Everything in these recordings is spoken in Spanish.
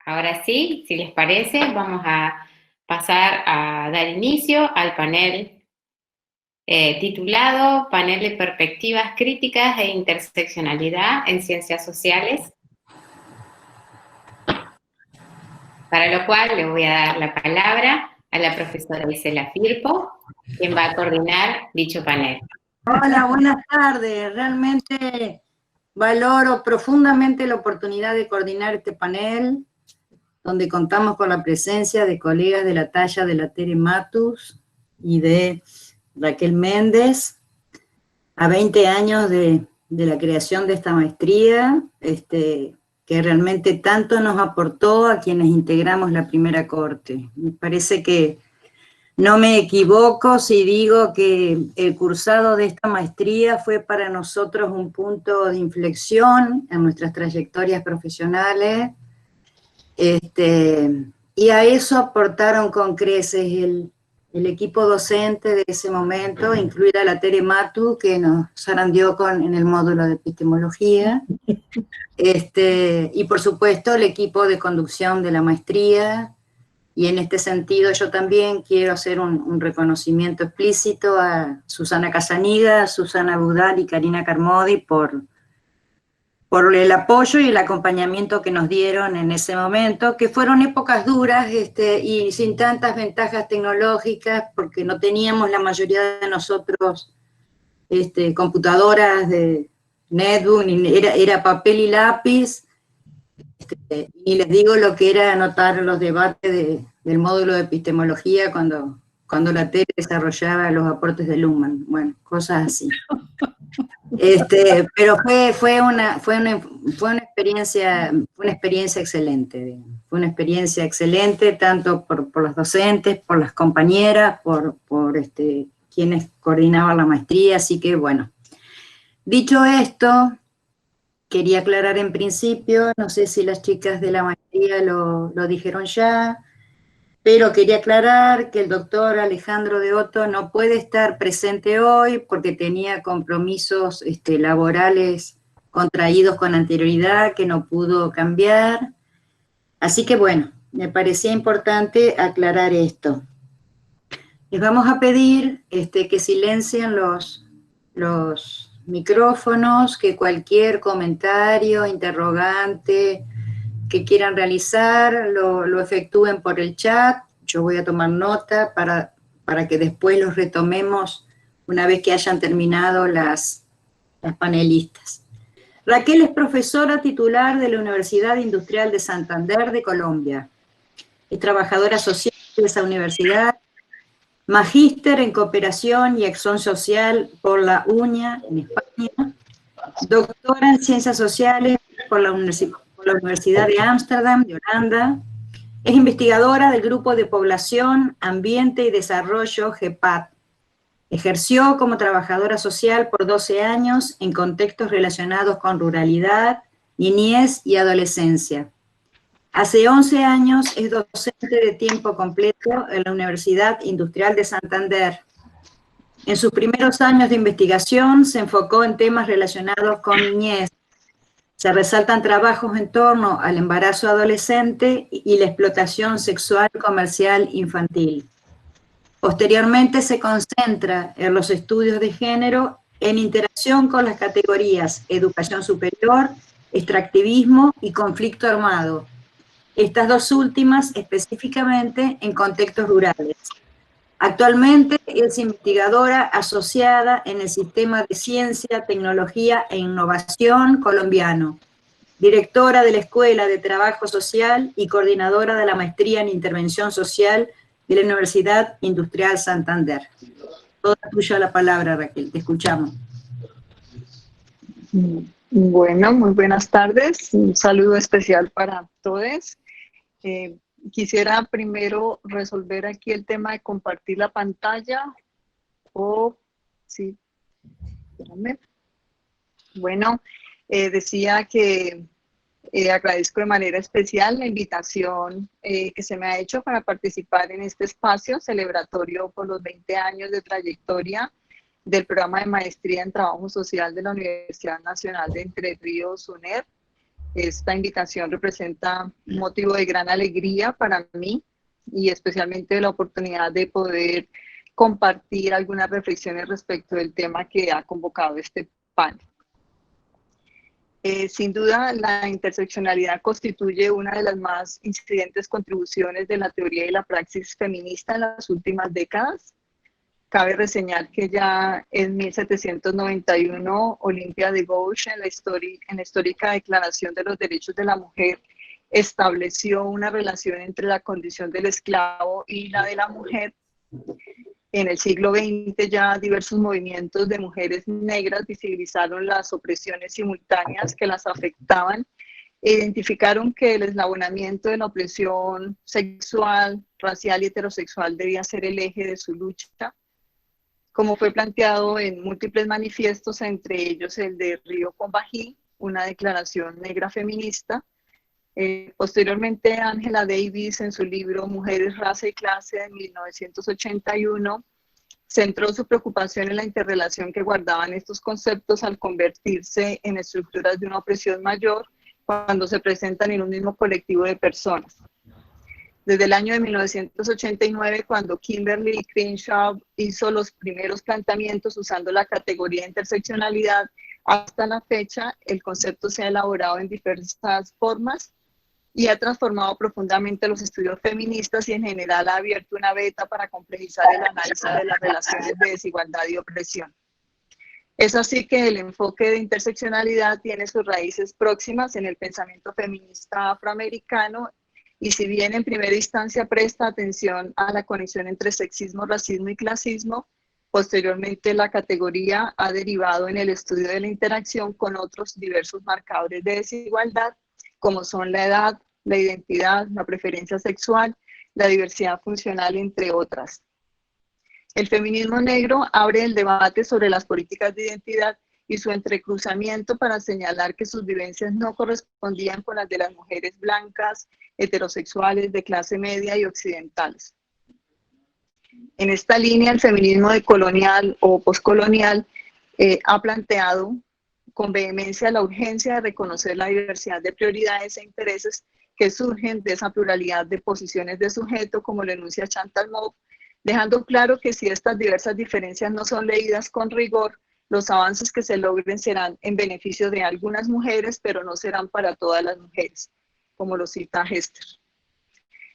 Ahora sí, si les parece, vamos a pasar a dar inicio al panel titulado Panel de Perspectivas Críticas e Interseccionalidad en Ciencias Sociales, para lo cual le voy a dar la palabra a la profesora Isela Firpo, quien va a coordinar dicho panel. Hola, buenas tardes. Realmente valoro profundamente la oportunidad de coordinar este panel, donde contamos con la presencia de colegas de la talla de la Tere Matus y de Raquel Méndez, a 20 años de la creación de esta maestría, que realmente tanto nos aportó a quienes integramos la primera corte. Me parece que no me equivoco si digo que el cursado de esta maestría fue para nosotros un punto de inflexión en nuestras trayectorias profesionales, y a eso aportaron con creces el equipo docente de ese momento, incluida la Tere Matu, que nos zarandeó en el módulo de epistemología, y por supuesto el equipo de conducción de la maestría. Y en este sentido yo también quiero hacer un reconocimiento explícito a Susana Casaniga, Susana Budal y Karina Carmody por el apoyo y el acompañamiento que nos dieron en ese momento, que fueron épocas duras y sin tantas ventajas tecnológicas, porque no teníamos la mayoría de nosotros computadoras de netbook, era papel y lápiz. Y les digo lo que era anotar los debates del módulo de epistemología cuando la tele desarrollaba los aportes de Luhmann, bueno, cosas así. Pero fue una experiencia excelente, fue una experiencia excelente tanto por los docentes, por las compañeras, por quienes coordinaban la maestría, así que bueno. Dicho esto, quería aclarar en principio, no sé si las chicas de la maestría lo dijeron ya, pero quería aclarar que el doctor Alejandro de Otto no puede estar presente hoy porque tenía compromisos laborales contraídos con anterioridad que no pudo cambiar. Así que bueno, me parecía importante aclarar esto. Les vamos a pedir que silencien los micrófonos, que cualquier comentario, interrogante que quieran realizar, lo efectúen por el chat. Yo voy a tomar nota para que después los retomemos una vez que hayan terminado las panelistas. Raquel es profesora titular de la Universidad Industrial de Santander de Colombia. Es trabajadora social de esa universidad, magíster en cooperación y acción social por la UNIA en España, doctora en ciencias sociales por la Universidad de Ámsterdam de Holanda, es investigadora del Grupo de Población, Ambiente y Desarrollo GEPAD. Ejerció como trabajadora social por 12 años en contextos relacionados con ruralidad, niñez y adolescencia. Hace 11 años es docente de tiempo completo en la Universidad Industrial de Santander. En sus primeros años de investigación se enfocó en temas relacionados con niñez. Se resaltan trabajos en torno al embarazo adolescente y la explotación sexual comercial infantil. Posteriormente se concentra en los estudios de género en interacción con las categorías educación superior, extractivismo y conflicto armado. Estas dos últimas específicamente en contextos rurales. Actualmente es investigadora asociada en el Sistema de Ciencia, Tecnología e Innovación colombiano, directora de la Escuela de Trabajo Social y coordinadora de la Maestría en Intervención Social de la Universidad Industrial Santander. Toda tuya la palabra, Raquel, te escuchamos. Bueno, muy buenas tardes. Un saludo especial para todos. Quisiera primero resolver aquí el tema de compartir la pantalla. Sí, espérame. Bueno, decía que agradezco de manera especial la invitación que se me ha hecho para participar en este espacio celebratorio por los 20 años de trayectoria del programa de maestría en trabajo social de la Universidad Nacional de Entre Ríos, UNER. Esta invitación representa un motivo de gran alegría para mí y especialmente la oportunidad de poder compartir algunas reflexiones respecto del tema que ha convocado este panel. Sin duda, la interseccionalidad constituye una de las más incidentes contribuciones de la teoría y la praxis feminista en las últimas décadas. Cabe reseñar que ya en 1791 Olympia de Gouges, en la histórica Declaración de los Derechos de la Mujer, estableció una relación entre la condición del esclavo y la de la mujer. En el siglo XX ya diversos movimientos de mujeres negras visibilizaron las opresiones simultáneas que las afectaban e identificaron que el eslabonamiento de la opresión sexual, racial y heterosexual debía ser el eje de su lucha, como fue planteado en múltiples manifiestos, entre ellos el de Río Combají, una declaración negra feminista. Posteriormente, Angela Davis, en su libro Mujeres, Raza y Clase, de 1981, centró su preocupación en la interrelación que guardaban estos conceptos al convertirse en estructuras de una opresión mayor cuando se presentan en un mismo colectivo de personas. Desde el año de 1989, cuando Kimberly Crenshaw hizo los primeros planteamientos usando la categoría de interseccionalidad, hasta la fecha el concepto se ha elaborado en diversas formas y ha transformado profundamente los estudios feministas y en general ha abierto una veta para complejizar el análisis de las relaciones de desigualdad y opresión. Es así que el enfoque de interseccionalidad tiene sus raíces próximas en el pensamiento feminista afroamericano y si bien en primera instancia presta atención a la conexión entre sexismo, racismo y clasismo, posteriormente la categoría ha derivado en el estudio de la interacción con otros diversos marcadores de desigualdad, como son la edad, la identidad, la preferencia sexual, la diversidad funcional, entre otras. El feminismo negro abre el debate sobre las políticas de identidad y su entrecruzamiento para señalar que sus vivencias no correspondían con las de las mujeres blancas, heterosexuales, de clase media y occidentales. En esta línea, el feminismo decolonial o postcolonial ha planteado con vehemencia la urgencia de reconocer la diversidad de prioridades e intereses que surgen de esa pluralidad de posiciones de sujeto, como lo enuncia Chantal Mouffe, dejando claro que si estas diversas diferencias no son leídas con rigor, los avances que se logren serán en beneficio de algunas mujeres, pero no serán para todas las mujeres, como lo cita Hester.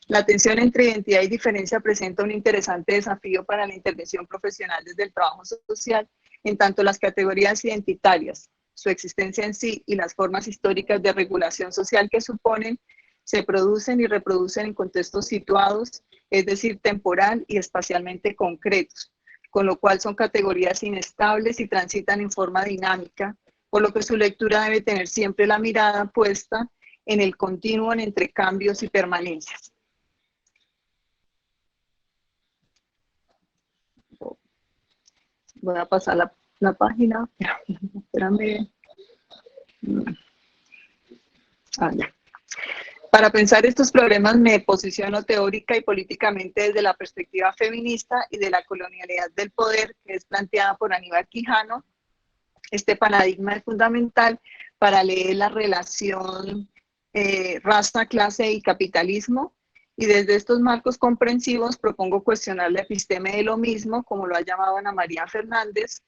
La tensión entre identidad y diferencia presenta un interesante desafío para la intervención profesional desde el trabajo social, en tanto las categorías identitarias, su existencia en sí y las formas históricas de regulación social que suponen, se producen y reproducen en contextos situados, es decir, temporal y espacialmente concretos, con lo cual son categorías inestables y transitan en forma dinámica, por lo que su lectura debe tener siempre la mirada puesta en el continuo entre cambios y permanencias. Voy a pasar la página. Espérame. Ya. Para pensar estos problemas me posiciono teórica y políticamente desde la perspectiva feminista y de la colonialidad del poder, que es planteada por Aníbal Quijano. Este paradigma es fundamental para leer la relación raza, clase y capitalismo, y desde estos marcos comprensivos propongo cuestionar la episteme de lo mismo, como lo ha llamado Ana María Fernández,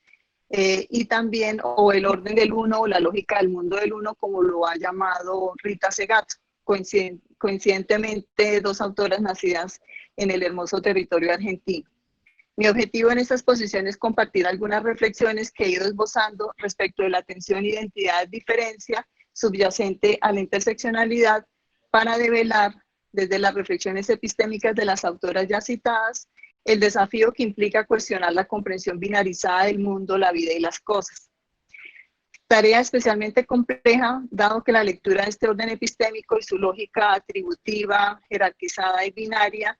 y también o el orden del uno o la lógica del mundo del uno, como lo ha llamado Rita Segato, coincidentemente dos autoras nacidas en el hermoso territorio argentino. Mi objetivo en esta exposición es compartir algunas reflexiones que he ido esbozando respecto de la tensión identidad-diferencia subyacente a la interseccionalidad para develar, desde las reflexiones epistémicas de las autoras ya citadas, el desafío que implica cuestionar la comprensión binarizada del mundo, la vida y las cosas. Tarea especialmente compleja, dado que la lectura de este orden epistémico y su lógica atributiva, jerarquizada y binaria,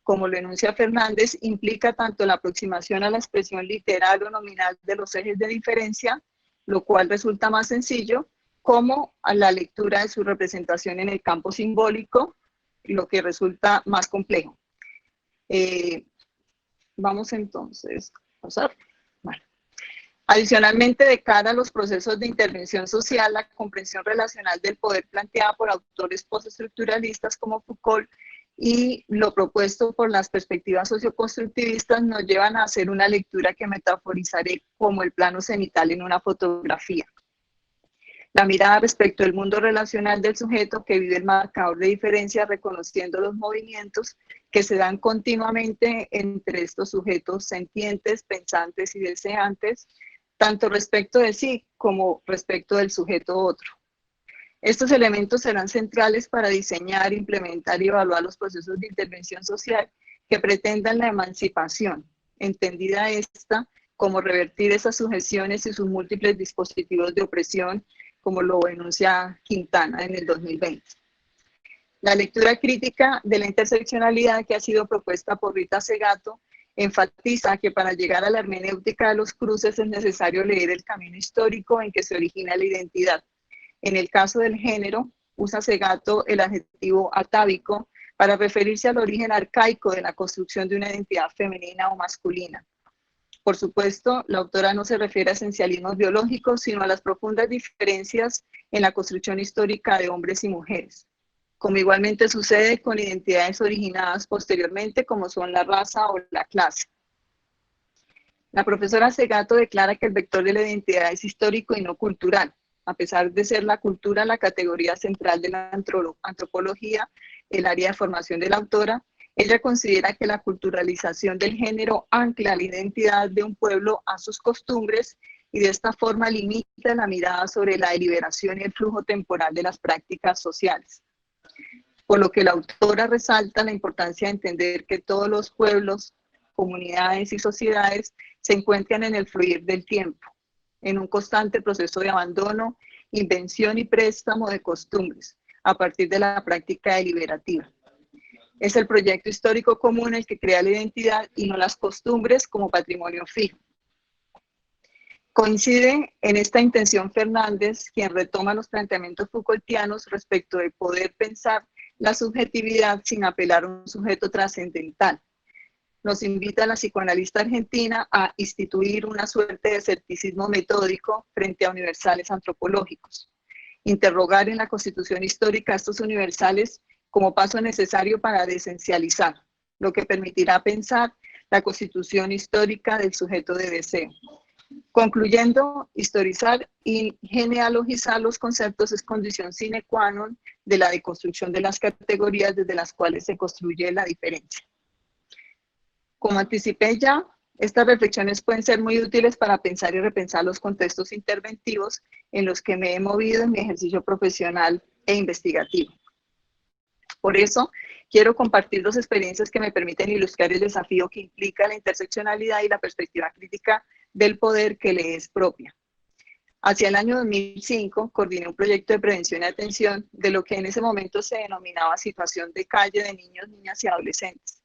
como lo enuncia Fernández, implica tanto la aproximación a la expresión literal o nominal de los ejes de diferencia, lo cual resulta más sencillo, como a la lectura de su representación en el campo simbólico, lo que resulta más complejo. Vamos entonces a pasar. Bueno. Adicionalmente, de cara a los procesos de intervención social, la comprensión relacional del poder planteada por autores postestructuralistas como Foucault y lo propuesto por las perspectivas socioconstructivistas nos llevan a hacer una lectura que metaforizaré como el plano cenital en una fotografía. La mirada respecto al mundo relacional del sujeto que vive el marcador de diferencia reconociendo los movimientos que se dan continuamente entre estos sujetos sentientes, pensantes y deseantes, tanto respecto de sí como respecto del sujeto otro. Estos elementos serán centrales para diseñar, implementar y evaluar los procesos de intervención social que pretendan la emancipación, entendida esta como revertir esas sujeciones y sus múltiples dispositivos de opresión, como lo enuncia Quintana en el 2020. La lectura crítica de la interseccionalidad que ha sido propuesta por Rita Segato enfatiza que para llegar a la hermenéutica de los cruces es necesario leer el camino histórico en que se origina la identidad. En el caso del género, usa Segato el adjetivo atávico para referirse al origen arcaico de la construcción de una identidad femenina o masculina. Por supuesto, la autora no se refiere a esencialismos biológicos, sino a las profundas diferencias en la construcción histórica de hombres y mujeres, como igualmente sucede con identidades originadas posteriormente, como son la raza o la clase. La profesora Segato declara que el vector de la identidad es histórico y no cultural, a pesar de ser la cultura la categoría central de la antropología, el área de formación de la autora. Ella considera que la culturalización del género ancla la identidad de un pueblo a sus costumbres y de esta forma limita la mirada sobre la deliberación y el flujo temporal de las prácticas sociales. Por lo que la autora resalta la importancia de entender que todos los pueblos, comunidades y sociedades se encuentran en el fluir del tiempo, en un constante proceso de abandono, invención y préstamo de costumbres, a partir de la práctica deliberativa. Es el proyecto histórico común el que crea la identidad y no las costumbres como patrimonio fijo. Coincide en esta intención Fernández, quien retoma los planteamientos Foucaultianos respecto de poder pensar la subjetividad sin apelar a un sujeto trascendental. Nos invita a la psicoanalista argentina a instituir una suerte de escepticismo metódico frente a universales antropológicos. Interrogar en la constitución histórica estos universales como paso necesario para desesencializar, lo que permitirá pensar la constitución histórica del sujeto de deseo. Concluyendo, historizar y genealogizar los conceptos es condición sine qua non de la deconstrucción de las categorías desde las cuales se construye la diferencia. Como anticipé ya, estas reflexiones pueden ser muy útiles para pensar y repensar los contextos interventivos en los que me he movido en mi ejercicio profesional e investigativo. Por eso, quiero compartir dos experiencias que me permiten ilustrar el desafío que implica la interseccionalidad y la perspectiva crítica del poder que le es propia. Hacia el año 2005, coordiné un proyecto de prevención y atención de lo que en ese momento se denominaba situación de calle de niños, niñas y adolescentes,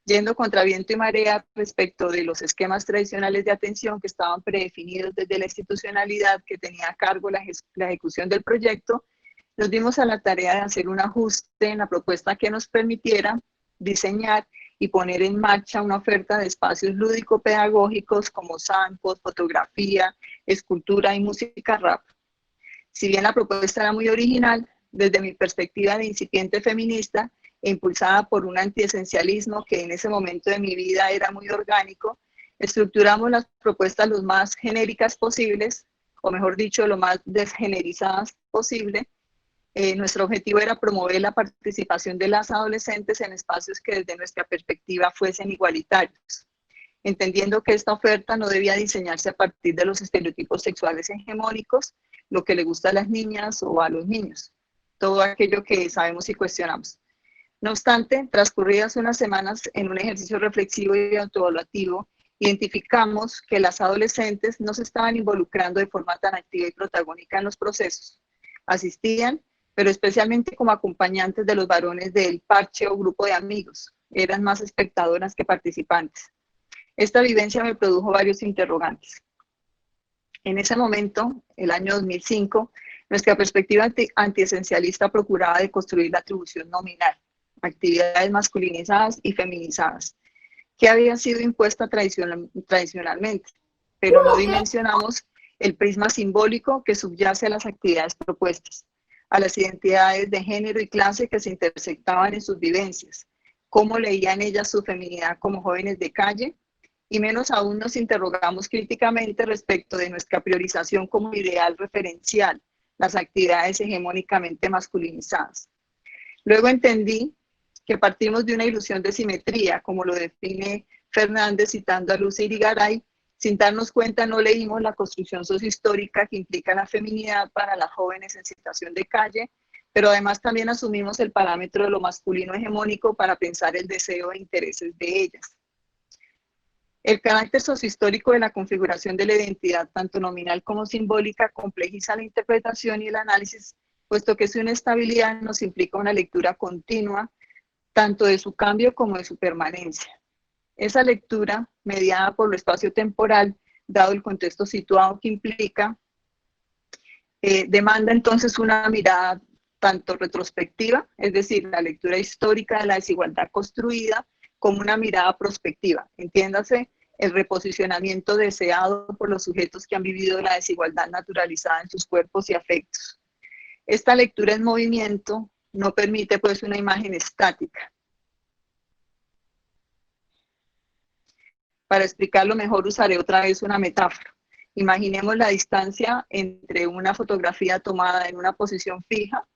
yendo contra viento y marea respecto de los esquemas tradicionales de atención que estaban predefinidos desde la institucionalidad que tenía a cargo la ejecución del proyecto. Nos dimos a la tarea de hacer un ajuste en la propuesta que nos permitiera diseñar y poner en marcha una oferta de espacios lúdico-pedagógicos como zancos, fotografía, escultura y música rap. Si bien la propuesta era muy original, desde mi perspectiva de incipiente feminista e impulsada por un antiesencialismo que en ese momento de mi vida era muy orgánico, estructuramos las propuestas lo más genéricas posibles, o mejor dicho, lo más desgenerizadas posible. Nuestro objetivo era promover la participación de las adolescentes en espacios que desde nuestra perspectiva fuesen igualitarios, entendiendo que esta oferta no debía diseñarse a partir de los estereotipos sexuales hegemónicos, lo que le gusta a las niñas o a los niños, todo aquello que sabemos y cuestionamos. No obstante, transcurridas unas semanas en un ejercicio reflexivo y autoevaluativo, identificamos que las adolescentes no se estaban involucrando de forma tan activa y protagónica en los procesos. Asistían, pero especialmente como acompañantes de los varones del parche o grupo de amigos. Eran más espectadoras que participantes. Esta vivencia me produjo varios interrogantes. En ese momento, el año 2005, nuestra perspectiva antiesencialista procuraba deconstruir la atribución nominal, actividades masculinizadas y feminizadas, que había sido impuesta tradicionalmente. pero no dimensionamos el prisma simbólico que subyace a las actividades propuestas, a las identidades de género y clase que se intersectaban en sus vivencias, cómo leían ellas su feminidad como jóvenes de calle, y menos aún nos interrogamos críticamente respecto de nuestra priorización como ideal referencial, las actividades hegemónicamente masculinizadas. Luego entendí que partimos de una ilusión de simetría, como lo define Fernández citando a Lucy Irigaray. Sin darnos cuenta, no leímos la construcción sociohistórica que implica la feminidad para las jóvenes en situación de calle, pero además también asumimos el parámetro de lo masculino hegemónico para pensar el deseo e intereses de ellas. El carácter sociohistórico de la configuración de la identidad, tanto nominal como simbólica, complejiza la interpretación y el análisis, puesto que su inestabilidad nos implica una lectura continua, tanto de su cambio como de su permanencia. Esa lectura, mediada por lo espacio-temporal, dado el contexto situado que implica, demanda entonces una mirada tanto retrospectiva, es decir, la lectura histórica de la desigualdad construida, como una mirada prospectiva, entiéndase, el reposicionamiento deseado por los sujetos que han vivido la desigualdad naturalizada en sus cuerpos y afectos. Esta lectura en movimiento no permite pues una imagen estática. Para explicarlo mejor usaré otra vez una metáfora. Imaginemos la distancia entre una fotografía tomada en una posición fija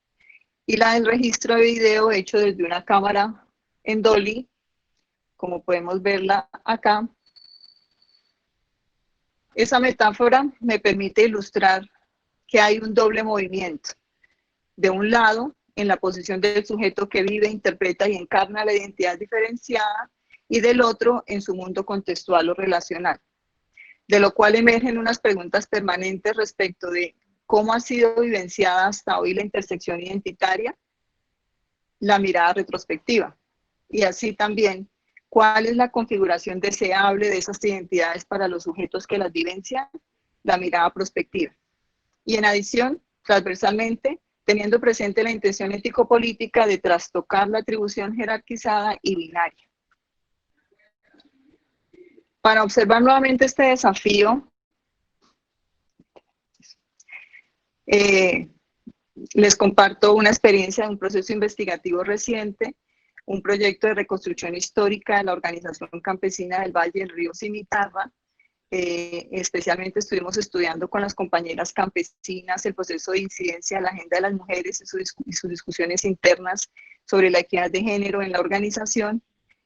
y la del registro de video hecho desde una cámara en dolly, como podemos verla acá. Esa metáfora me permite ilustrar que hay un doble movimiento. De un lado, en la posición del sujeto que vive, interpreta y encarna la identidad diferenciada, y del otro, en su mundo contextual o relacional, de lo cual emergen unas preguntas permanentes respecto de cómo ha sido vivenciada hasta hoy la intersección identitaria, la mirada retrospectiva, y así también cuál es la configuración deseable de esas identidades para los sujetos que las vivencian, la mirada prospectiva. Y en adición, transversalmente, teniendo presente la intención ético-política de trastocar la atribución jerarquizada y binaria. Para observar nuevamente este desafío, les comparto una experiencia de un proceso investigativo reciente, un proyecto de reconstrucción histórica de la Organización Campesina del Valle del Río Cimitarra. Especialmente estuvimos estudiando con las compañeras campesinas el proceso de incidencia de la agenda de las mujeres y sus discusiones internas sobre la equidad de género en la organización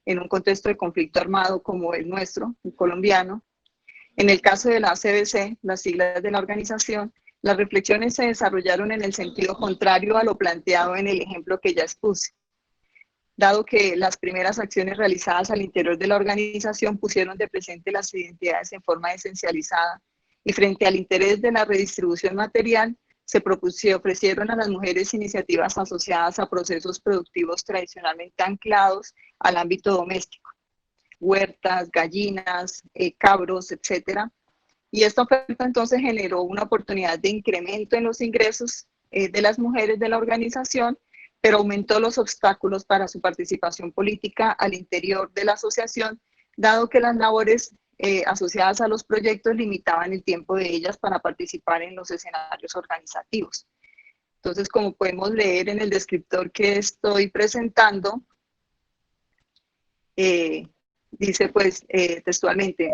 en un contexto de conflicto armado como el nuestro, el colombiano. En el caso de la ACBC, las siglas de la organización, las reflexiones se desarrollaron en el sentido contrario a lo planteado en el ejemplo que ya expuse, dado que las primeras acciones realizadas al interior de la organización pusieron de presente las identidades en forma esencializada y frente al interés de la redistribución material, se ofrecieron a las mujeres iniciativas asociadas a procesos productivos tradicionalmente anclados al ámbito doméstico, huertas, gallinas, cabros, etc. Y esta oferta entonces generó una oportunidad de incremento en los ingresos de las mujeres de la organización, pero aumentó los obstáculos para su participación política al interior de la asociación, dado que las labores asociadas a los proyectos limitaban el tiempo de ellas para participar en los escenarios organizativos. Entonces, como podemos leer en el descriptor que estoy presentando, dice pues textualmente,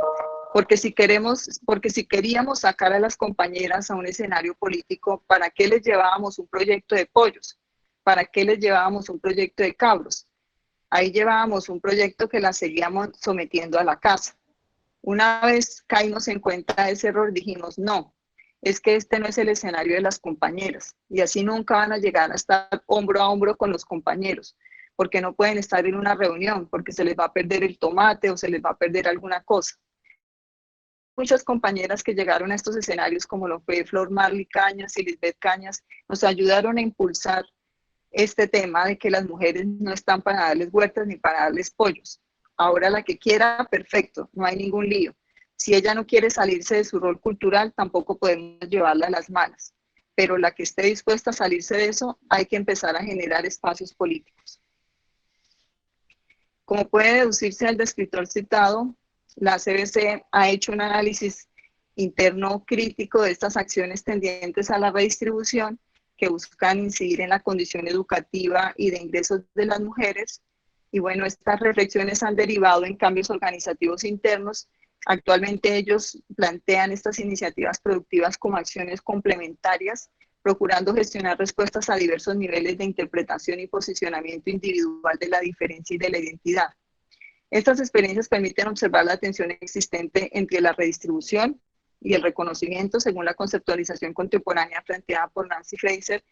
porque si queríamos sacar a las compañeras a un escenario político, ¿para qué les llevábamos un proyecto de pollos? ¿Para qué les llevábamos un proyecto de cabros? Ahí llevábamos un proyecto que las seguíamos sometiendo a la casa. Una vez caímos en cuenta de ese error, dijimos, no, es que este no es el escenario de las compañeras, y así nunca van a llegar a estar hombro a hombro con los compañeros, porque no pueden estar en una reunión, porque se les va a perder el tomate o se les va a perder alguna cosa. Muchas compañeras que llegaron a estos escenarios, como lo fue Flor Marley Cañas y Lisbeth Cañas, nos ayudaron a impulsar este tema de que las mujeres no están para darles huertas ni para darles pollos. Ahora la que quiera, perfecto, no hay ningún lío. Si ella no quiere salirse de su rol cultural, tampoco podemos llevarla a las malas. Pero la que esté dispuesta a salirse de eso, hay que empezar a generar espacios políticos. Como puede deducirse del descriptor citado, la CBC ha hecho un análisis interno crítico de estas acciones tendientes a la redistribución que buscan incidir en la condición educativa y de ingresos de las mujeres. Y bueno, estas reflexiones han derivado en cambios organizativos internos. Actualmente ellos plantean estas iniciativas productivas como acciones complementarias, procurando gestionar respuestas a diversos niveles de interpretación y posicionamiento individual de la diferencia y de la identidad. Estas experiencias permiten observar la tensión existente entre la redistribución y el reconocimiento según la conceptualización contemporánea planteada por Nancy Fraser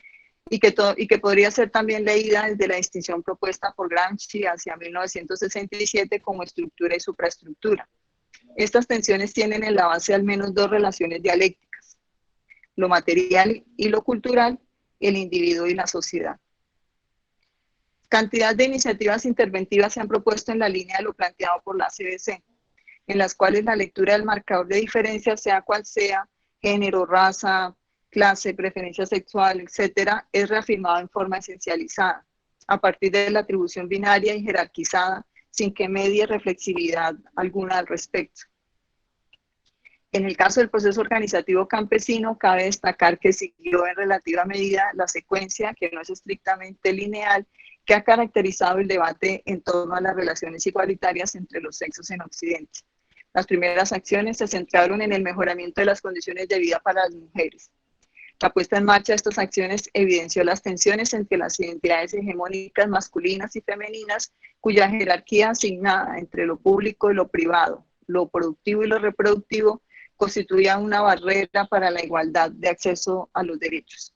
y que podría ser también leída desde la distinción propuesta por Gramsci hacia 1967 como estructura y supraestructura. Estas tensiones tienen en la base al menos dos relaciones dialécticas: lo material y lo cultural, el individuo y la sociedad. Cantidad de iniciativas interventivas se han propuesto en la línea de lo planteado por la CBC, en las cuales la lectura del marcador de diferencia, sea cual sea, género, raza, clase, preferencia sexual, etcétera, es reafirmado en forma esencializada, a partir de la atribución binaria y jerarquizada, sin que medie reflexividad alguna al respecto. En el caso del proceso organizativo campesino, cabe destacar que siguió en relativa medida la secuencia, que no es estrictamente lineal, que ha caracterizado el debate en torno a las relaciones igualitarias entre los sexos en Occidente. Las primeras acciones se centraron en el mejoramiento de las condiciones de vida para las mujeres. La puesta en marcha de estas acciones evidenció las tensiones entre las identidades hegemónicas masculinas y femeninas, cuya jerarquía asignada entre lo público y lo privado, lo productivo y lo reproductivo, constituía una barrera para la igualdad de acceso a los derechos.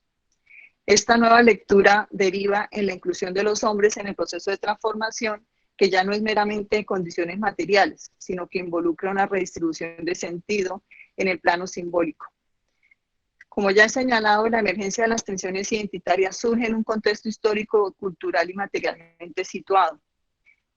Esta nueva lectura deriva en la inclusión de los hombres en el proceso de transformación, que ya no es meramente de condiciones materiales, sino que involucra una redistribución de sentido en el plano simbólico. Como ya he señalado, la emergencia de las tensiones identitarias surge en un contexto histórico, cultural y materialmente situado,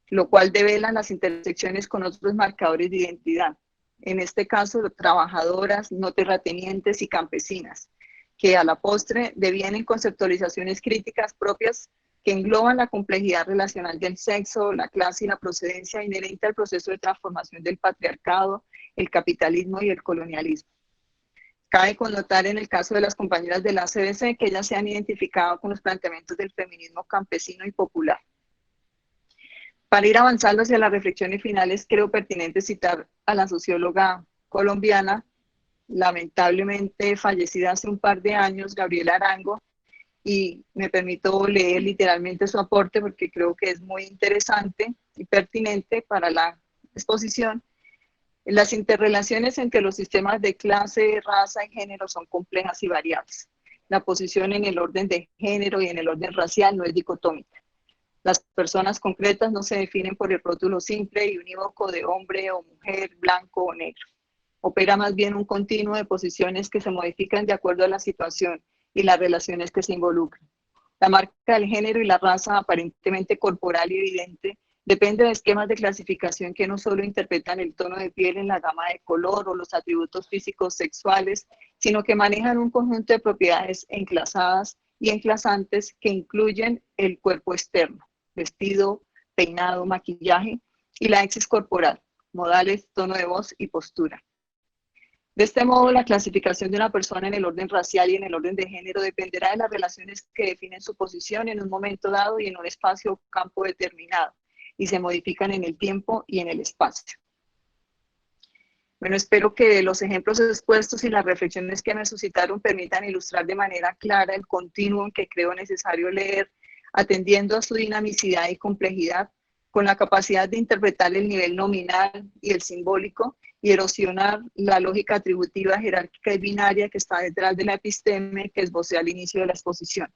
lo cual devela las intersecciones con otros marcadores de identidad. En este caso, trabajadoras, no terratenientes y campesinas, que a la postre devienen conceptualizaciones críticas propias que engloban la complejidad relacional del sexo, la clase y la procedencia inherente al proceso de transformación del patriarcado, el capitalismo y el colonialismo. Cabe connotar en el caso de las compañeras de la CBC que ellas se han identificado con los planteamientos del feminismo campesino y popular. Para ir avanzando hacia las reflexiones finales, creo pertinente citar a la socióloga colombiana, lamentablemente fallecida hace un par de años, Gabriela Arango, y me permito leer literalmente su aporte porque creo que es muy interesante y pertinente para la exposición. Las interrelaciones entre los sistemas de clase, raza y género son complejas y variables. La posición en el orden de género y en el orden racial no es dicotómica. Las personas concretas no se definen por el rótulo simple y unívoco de hombre o mujer, blanco o negro. Opera más bien un continuo de posiciones que se modifican de acuerdo a la situación y las relaciones que se involucran. La marca del género y la raza, aparentemente corporal y evidente, depende de esquemas de clasificación que no solo interpretan el tono de piel en la gama de color o los atributos físicos sexuales, sino que manejan un conjunto de propiedades enclasadas y enclasantes que incluyen el cuerpo externo, vestido, peinado, maquillaje, y la exis corporal, modales, tono de voz y postura. De este modo, la clasificación de una persona en el orden racial y en el orden de género dependerá de las relaciones que definen su posición en un momento dado y en un espacio o campo determinado, y se modifican en el tiempo y en el espacio. Bueno, espero que los ejemplos expuestos y las reflexiones que me suscitaron permitan ilustrar de manera clara el continuum que creo necesario leer, atendiendo a su dinamicidad y complejidad, con la capacidad de interpretar el nivel nominal y el simbólico, y erosionar la lógica atributiva, jerárquica y binaria que está detrás de la episteme que esbocé al inicio de la exposición.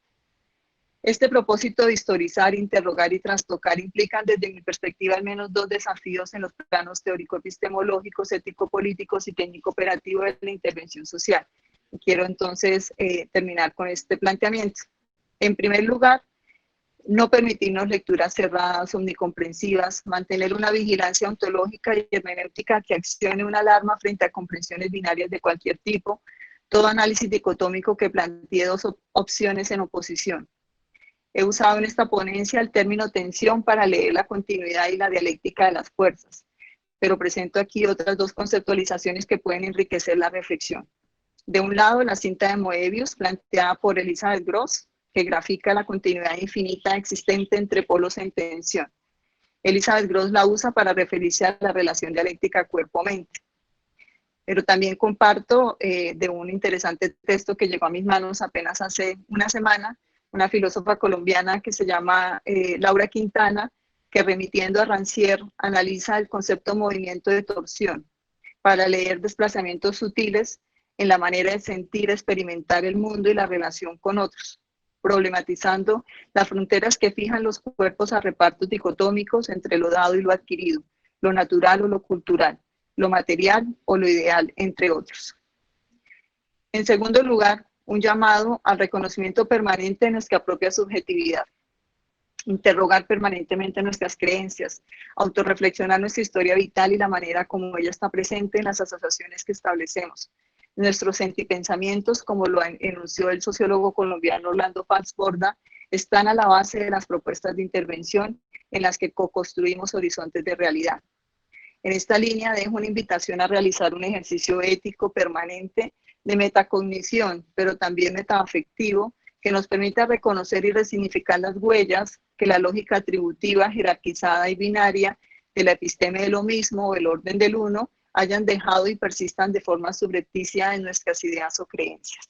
Este propósito de historizar, interrogar y trastocar implican desde mi perspectiva al menos dos desafíos en los planos teórico-epistemológicos, ético-políticos y técnico-operativo de la intervención social. Quiero entonces terminar con este planteamiento. En primer lugar, no permitirnos lecturas cerradas, omnicomprensivas, mantener una vigilancia ontológica y hermenéutica que accione una alarma frente a comprensiones binarias de cualquier tipo, todo análisis dicotómico que plantee dos opciones en oposición. He usado en esta ponencia el término tensión para leer la continuidad y la dialéctica de las fuerzas. pero presento aquí otras dos conceptualizaciones que pueden enriquecer la reflexión. De un lado, la cinta de Moebius, planteada por Elizabeth Gross, que grafica la continuidad infinita existente entre polos en tensión. Elizabeth Gross la usa para referirse a la relación dialéctica cuerpo-mente. Pero también comparto de un interesante texto que llegó a mis manos apenas hace una semana, una filósofa colombiana que se llama Laura Quintana, que remitiendo a Rancière analiza el concepto movimiento de torsión para leer desplazamientos sutiles en la manera de sentir, experimentar el mundo y la relación con otros, problematizando las fronteras que fijan los cuerpos a repartos dicotómicos entre lo dado y lo adquirido, lo natural o lo cultural, lo material o lo ideal, entre otros. En segundo lugar, un llamado al reconocimiento permanente de nuestra propia subjetividad, interrogar permanentemente nuestras creencias, autorreflexionar nuestra historia vital y la manera como ella está presente en las asociaciones que establecemos. Nuestros sentipensamientos, como lo enunció el sociólogo colombiano Orlando Fals Borda, están a la base de las propuestas de intervención en las que co-construimos horizontes de realidad. En esta línea dejo una invitación a realizar un ejercicio ético permanente de metacognición, pero también metaafectivo, que nos permita reconocer y resignificar las huellas que la lógica atributiva, jerarquizada y binaria de la episteme de lo mismo o el orden del uno hayan dejado y persistan de forma subrepticia en nuestras ideas o creencias.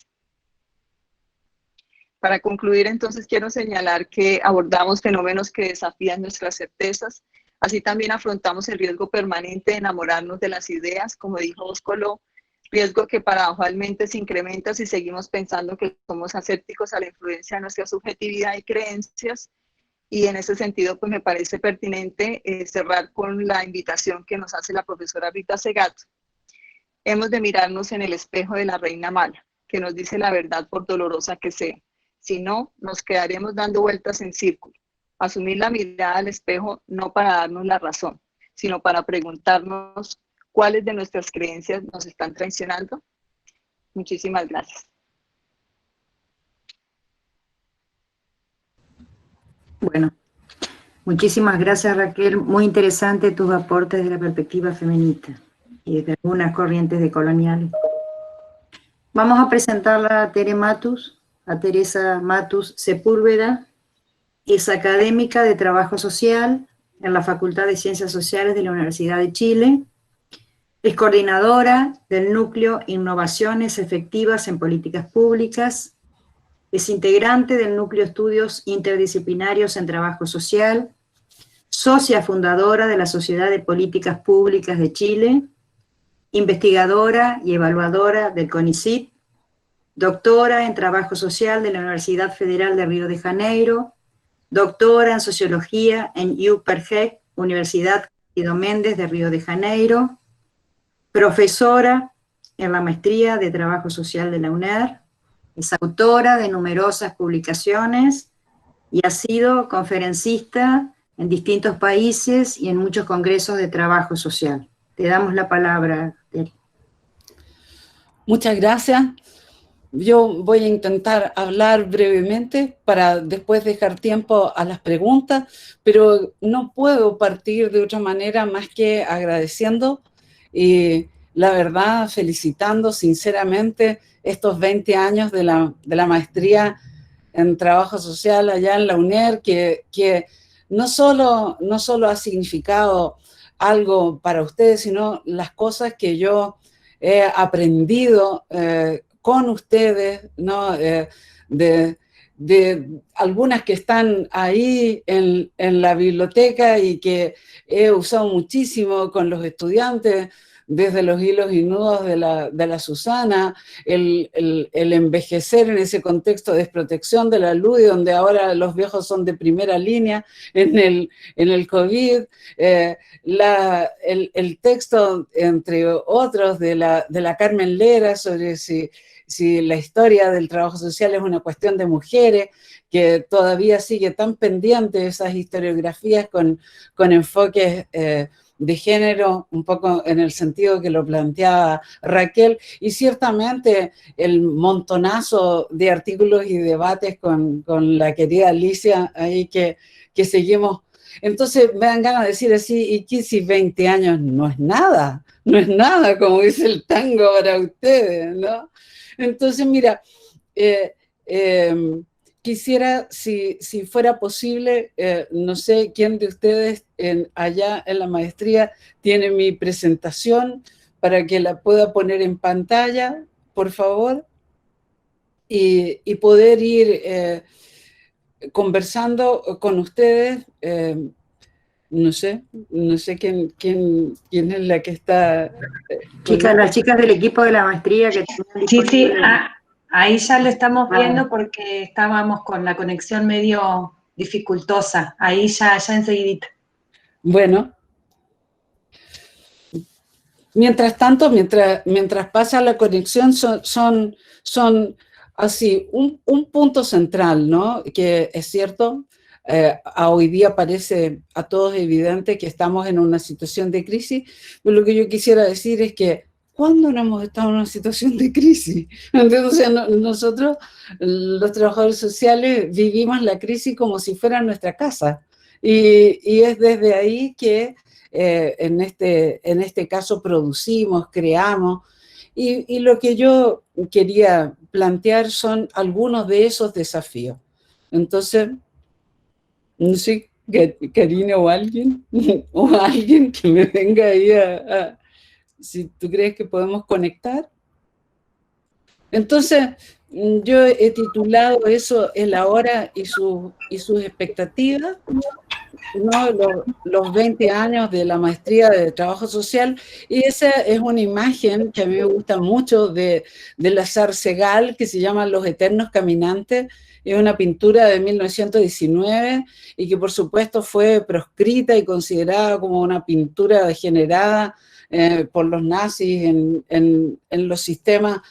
Para concluir, entonces, quiero señalar que abordamos fenómenos que desafían nuestras certezas, así también afrontamos el riesgo permanente de enamorarnos de las ideas, como dijo Boscoló, riesgo que paradojalmente se incrementa si seguimos pensando que somos asépticos a la influencia de nuestra subjetividad y creencias, y en ese sentido pues me parece pertinente cerrar con la invitación que nos hace la profesora Rita Segato. Hemos de mirarnos en el espejo de la reina mala, que nos dice la verdad por dolorosa que sea. Si no, nos quedaremos dando vueltas en círculo. Asumir la mirada al espejo no para darnos la razón, sino para preguntarnos cuáles de nuestras creencias nos están traicionando. Muchísimas gracias. Bueno, muchísimas gracias, Raquel. Muy interesante tus aportes de la perspectiva feminista y de algunas corrientes decoloniales. Vamos a presentarla a Teresa Matus Sepúlveda. Es académica de Trabajo Social en la Facultad de Ciencias Sociales de la Universidad de Chile. Es coordinadora del Núcleo Innovaciones Efectivas en Políticas Públicas. Es integrante del Núcleo Estudios Interdisciplinarios en Trabajo Social, socia fundadora de la Sociedad de Políticas Públicas de Chile, investigadora y evaluadora del CONICYT, doctora en Trabajo Social de la Universidad Federal de Río de Janeiro, doctora en Sociología en UPERJ, Universidad Cándido Méndez de Río de Janeiro, profesora en la Maestría de Trabajo Social de la UNER, es autora de numerosas publicaciones y ha sido conferencista en distintos países y en muchos congresos de trabajo social. Te damos la palabra, Tere. Muchas gracias. Yo voy a intentar hablar brevemente para después dejar tiempo a las preguntas, pero no puedo partir de otra manera más que agradeciendo y la verdad felicitando sinceramente estos 20 años de la maestría en trabajo social allá en la UNER, que no solo ha significado algo para ustedes, sino las cosas que yo he aprendido con ustedes, ¿no? De algunas que están ahí en la biblioteca y que he usado muchísimo con los estudiantes, desde los hilos y nudos de la Susana, el envejecer en ese contexto de desprotección de la luz, y donde ahora los viejos son de primera línea en el COVID, el texto, entre otros, de la Carmen Lera sobre si la historia del trabajo social es una cuestión de mujeres, que todavía sigue tan pendiente de esas historiografías con enfoques de género, un poco en el sentido que lo planteaba Raquel, y ciertamente el montonazo de artículos y debates con la querida Alicia ahí que seguimos Entonces me dan ganas de decir así, ¿y qué si 20 años no es nada? No es nada, como dice el tango para ustedes, ¿no? Entonces, mira, quisiera, si fuera posible, no sé quién de ustedes allá en la maestría tiene mi presentación para que la pueda poner en pantalla, por favor, y poder ir conversando con ustedes. No sé quién es la que está... Chicas, las chicas del equipo de la maestría que tenían Sí, disponible. ahí ya lo estamos viendo porque estábamos con la conexión medio dificultosa. Ahí ya enseguidita. Bueno, mientras tanto, mientras pasa la conexión, son así un punto central, ¿no? Que es cierto, a hoy día parece a todos evidente que estamos en una situación de crisis, pero lo que yo quisiera decir es que ¿cuándo no hemos estado en una situación de crisis? Entonces, nosotros, los trabajadores sociales, vivimos la crisis como si fuera nuestra casa. Y es desde ahí que en este caso producimos, creamos. Y lo que yo quería plantear son algunos de esos desafíos. Entonces, no sé, Karina o alguien que me venga ahí si tú crees que podemos conectar. Entonces, yo he titulado eso El ahora y sus expectativas, ¿no? Los 20 años de la maestría de trabajo social, y esa es una imagen que a mí me gusta mucho de Lazar Segal, que se llama Los Eternos Caminantes. Es una pintura de 1919 y que por supuesto fue proscrita y considerada como una pintura degenerada por los nazis en los sistemas,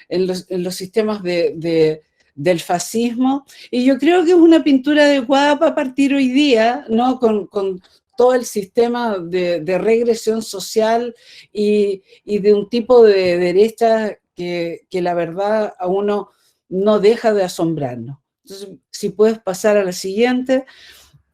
en los sistemas del fascismo, y yo creo que es una pintura adecuada para partir hoy día, ¿no? Con todo el sistema de regresión social y de un tipo de derecha que la verdad a uno no deja de asombrarnos. Entonces, si puedes pasar a la siguiente.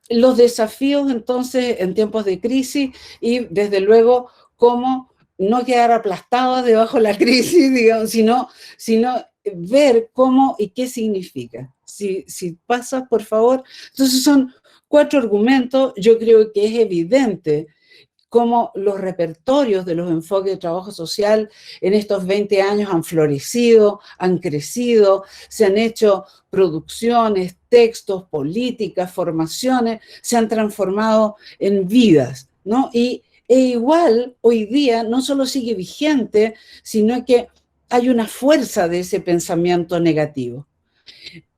Los desafíos, entonces, en tiempos de crisis y, desde luego, cómo no quedar aplastados debajo de la crisis, digamos, sino ver cómo y qué significa. Si pasas, por favor. Entonces, son 4 argumentos. Yo creo que es evidente cómo los repertorios de los enfoques de trabajo social en estos 20 años han florecido, han crecido, se han hecho producciones, textos, políticas, formaciones, se han transformado en vidas, ¿no? E igual, hoy día, no solo sigue vigente, sino que hay una fuerza de ese pensamiento negativo.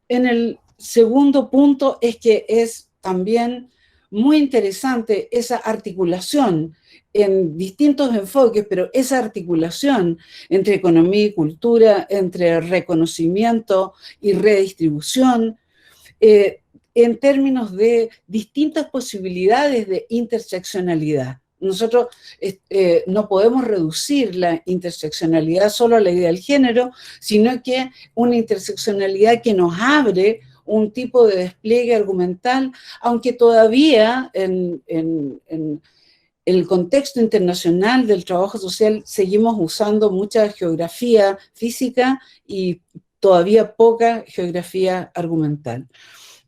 En el segundo punto es que es también muy interesante esa articulación en distintos enfoques, pero esa articulación entre economía y cultura, entre reconocimiento y redistribución, en términos de distintas posibilidades de interseccionalidad. Nosotros no podemos reducir la interseccionalidad solo a la idea del género, sino que una interseccionalidad que nos abre un tipo de despliegue argumental, aunque todavía en el contexto internacional del trabajo social seguimos usando mucha geografía física y todavía poca geografía argumental.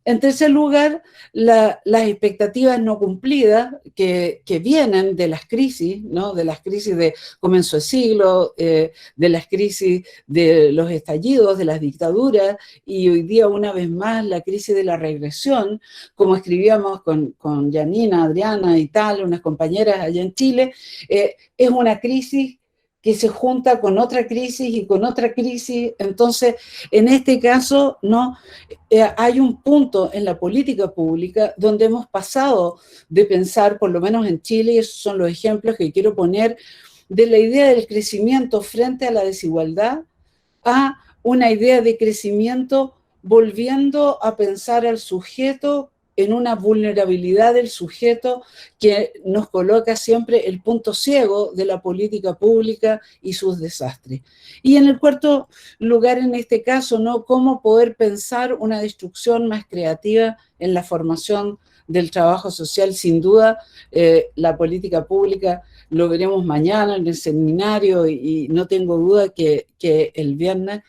En tercer lugar, las expectativas no cumplidas que vienen de las crisis, ¿no? De las crisis de comienzo de siglo, de las crisis de los estallidos, de las dictaduras, y hoy día una vez más la crisis de la regresión, como escribíamos con Janina, Adriana y tal, unas compañeras allá en Chile, es una crisis que se junta con otra crisis y con otra crisis. Entonces, en este caso, ¿no? Hay un punto en la política pública donde hemos pasado de pensar, por lo menos en Chile, y esos son los ejemplos que quiero poner, de la idea del crecimiento frente a la desigualdad a una idea de crecimiento volviendo a pensar al sujeto en una vulnerabilidad del sujeto que nos coloca siempre el punto ciego de la política pública y sus desastres. Y en el cuarto lugar, en este caso, ¿no? Cómo poder pensar una destrucción más creativa en la formación del trabajo social. Sin duda, la política pública lo veremos mañana en el seminario y no tengo duda que el viernes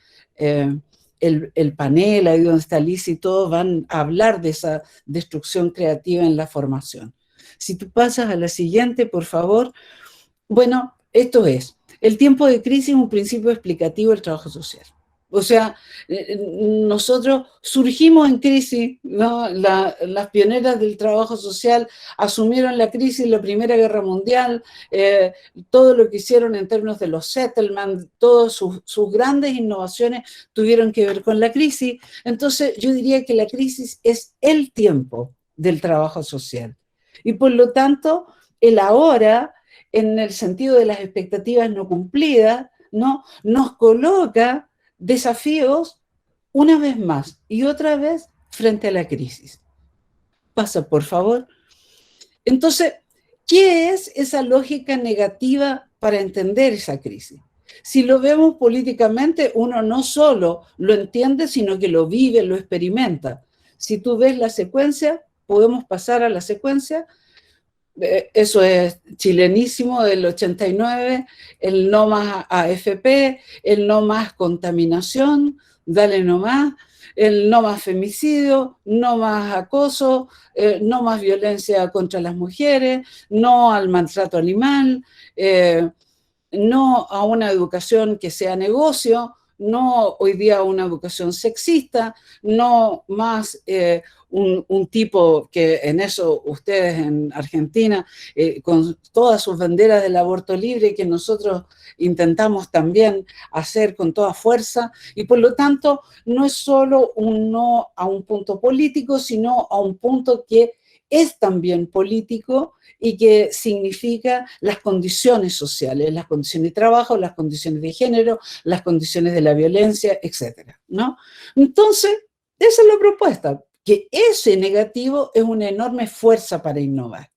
el panel, ahí donde está Liz y todos, van a hablar de esa destrucción creativa en la formación. Si tú pasas a la siguiente, por favor. Bueno, esto es, el tiempo de crisis es un principio explicativo del trabajo social. O sea, nosotros surgimos en crisis, ¿no? Las pioneras del trabajo social asumieron la crisis en la Primera Guerra Mundial, todo lo que hicieron en términos de los settlements, todas sus grandes innovaciones tuvieron que ver con la crisis. Entonces, yo diría que la crisis es el tiempo del trabajo social. Y por lo tanto, el ahora, en el sentido de las expectativas no cumplidas, ¿no? Nos coloca desafíos una vez más y otra vez frente a la crisis. Pasa, por favor. Entonces, ¿qué es esa lógica negativa para entender esa crisis? Si lo vemos políticamente, uno no solo lo entiende, sino que lo vive, lo experimenta. Si tú ves la secuencia, podemos pasar a la secuencia. Eso es chilenísimo del 89, el no más AFP, el no más contaminación, dale no más, el no más femicidio, no más acoso, no más violencia contra las mujeres, no al maltrato animal, no a una educación que sea negocio, no hoy día una educación sexista, no más un tipo que en eso ustedes en Argentina, con todas sus banderas del aborto libre, que nosotros intentamos también hacer con toda fuerza, y por lo tanto no es solo un no a un punto político, sino a un punto que es también político y que significa las condiciones sociales, las condiciones de trabajo, las condiciones de género, las condiciones de la violencia, etcétera, ¿no? Entonces, esa es la propuesta, que ese negativo es una enorme fuerza para innovar,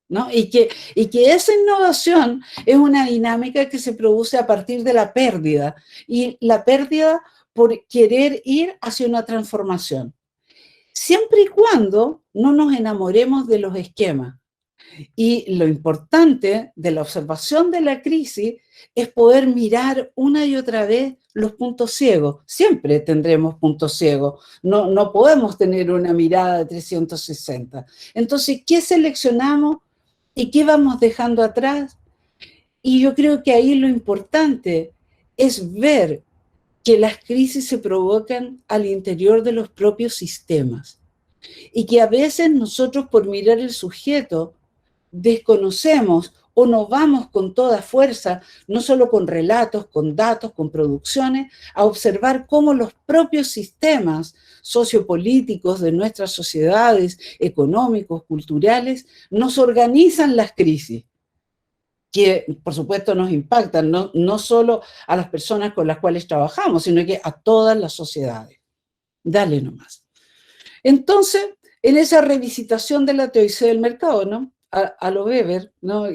¿no? Y que esa innovación es una dinámica que se produce a partir de la pérdida, y la pérdida por querer ir hacia una transformación. Siempre y cuando no nos enamoremos de los esquemas. Y lo importante de la observación de la crisis es poder mirar una y otra vez los puntos ciegos. Siempre tendremos puntos ciegos. No podemos tener una mirada de 360. Entonces, ¿qué seleccionamos y qué vamos dejando atrás? Y yo creo que ahí lo importante es ver que las crisis se provocan al interior de los propios sistemas y que a veces nosotros, por mirar el sujeto, desconocemos o nos vamos con toda fuerza, no solo con relatos, con datos, con producciones, a observar cómo los propios sistemas sociopolíticos de nuestras sociedades, económicos, culturales, nos organizan las crisis, que por supuesto nos impactan, no solo a las personas con las cuales trabajamos, sino que a todas las sociedades. Dale nomás. Entonces, en esa revisitación de la teoría del mercado, ¿no? A lo Weber, ¿no?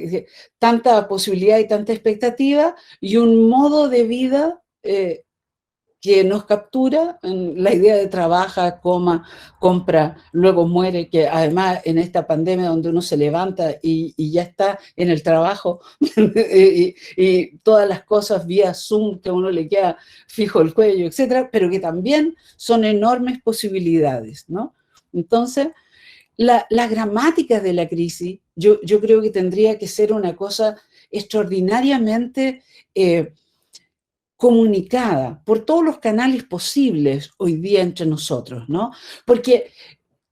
Tanta posibilidad y tanta expectativa y un modo de vida que nos captura en la idea de trabaja, coma, compra, luego muere, que además en esta pandemia donde uno se levanta y ya está en el trabajo y todas las cosas vía Zoom que a uno le queda fijo el cuello, etcétera, pero que también son enormes posibilidades, ¿no? Entonces, las gramáticas de la crisis, yo creo que tendría que ser una cosa extraordinariamente comunicada por todos los canales posibles hoy día entre nosotros, ¿no? Porque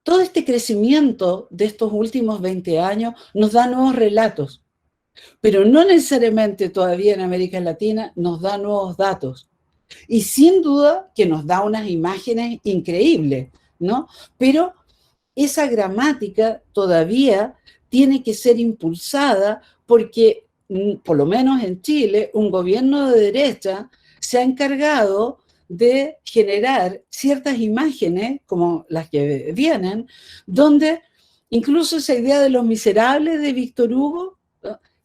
todo este crecimiento de estos últimos 20 años nos da nuevos relatos, pero no necesariamente todavía en América Latina nos da nuevos datos. Y sin duda que nos da unas imágenes increíbles, ¿no? Pero esa gramática todavía tiene que ser impulsada porque, por lo menos en Chile, un gobierno de derecha se ha encargado de generar ciertas imágenes, como las que vienen, donde incluso esa idea de los miserables de Víctor Hugo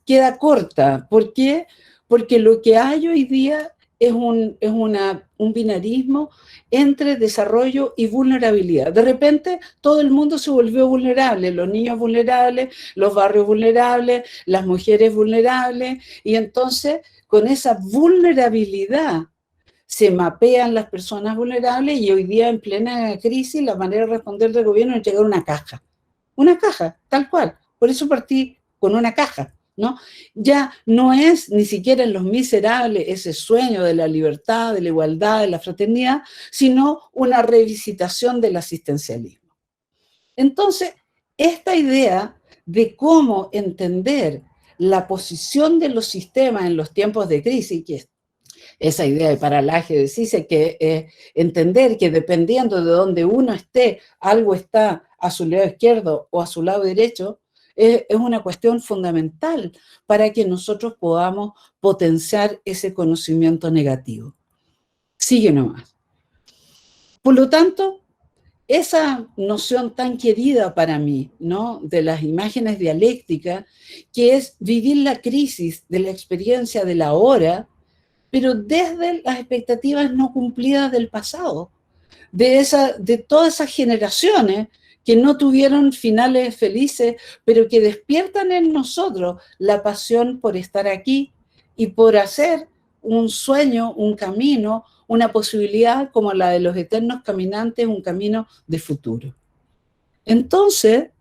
queda corta. ¿Por qué? Porque lo que hay hoy día es un binarismo entre desarrollo y vulnerabilidad. De repente todo el mundo se volvió vulnerable, los niños vulnerables, los barrios vulnerables, las mujeres vulnerables, y entonces con esa vulnerabilidad se mapean las personas vulnerables, y hoy día en plena crisis la manera de responder del gobierno es entregar una caja, tal cual. Por eso partí con una caja, ¿no? Ya no es ni siquiera en los miserables ese sueño de la libertad, de la igualdad, de la fraternidad, sino una revisitación del asistencialismo. Entonces, esta idea de cómo entender la posición de los sistemas en los tiempos de crisis, que es esa idea de paralaje de Cise, que entender que dependiendo de donde uno esté, algo está a su lado izquierdo o a su lado derecho, es una cuestión fundamental para que nosotros podamos potenciar ese conocimiento negativo. Sigue nomás. Por lo tanto, esa noción tan querida para mí, ¿no?, de las imágenes dialécticas, que es vivir la crisis de la experiencia del ahora, pero desde las expectativas no cumplidas del pasado, de todas esas generaciones que no tuvieron finales felices, pero que despiertan en nosotros la pasión por estar aquí y por hacer un sueño, un camino, una posibilidad como la de los eternos caminantes, un camino de futuro. Entonces,